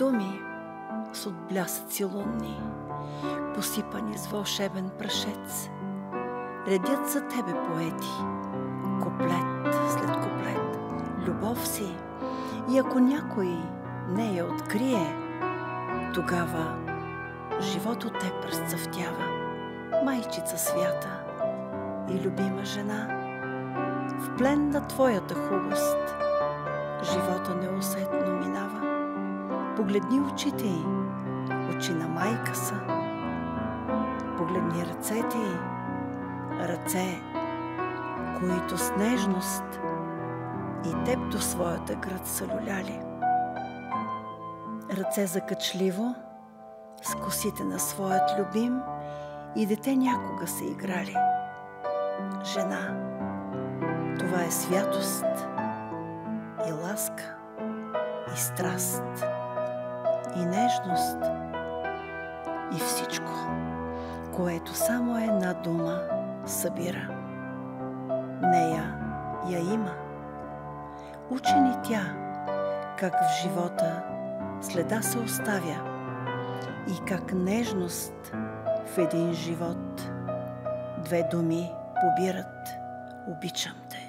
думи с отблясъци лунни, посипани с вълшебен прашец, редят за тебе поети, куплет след куплет, любов си, и ако някой не я открие, тогава живот от теб разцъфтява, майчица свята и любима жена. В плен на твоята хубост живота неусетно минава. Погледни очите й, очи на майка са. Погледни ръцете й, ръце, които с нежност и теб до своята град са люляли. Ръце закачливо, с косите на своят любим и дете някога са играли. Жена, това е святост и ласка, и страст, и нежност, и всичко, което само една дума събира. Нея я има. Учи ни тя, как в живота следа се оставя и как нежност в един живот две думи побират: обичам те.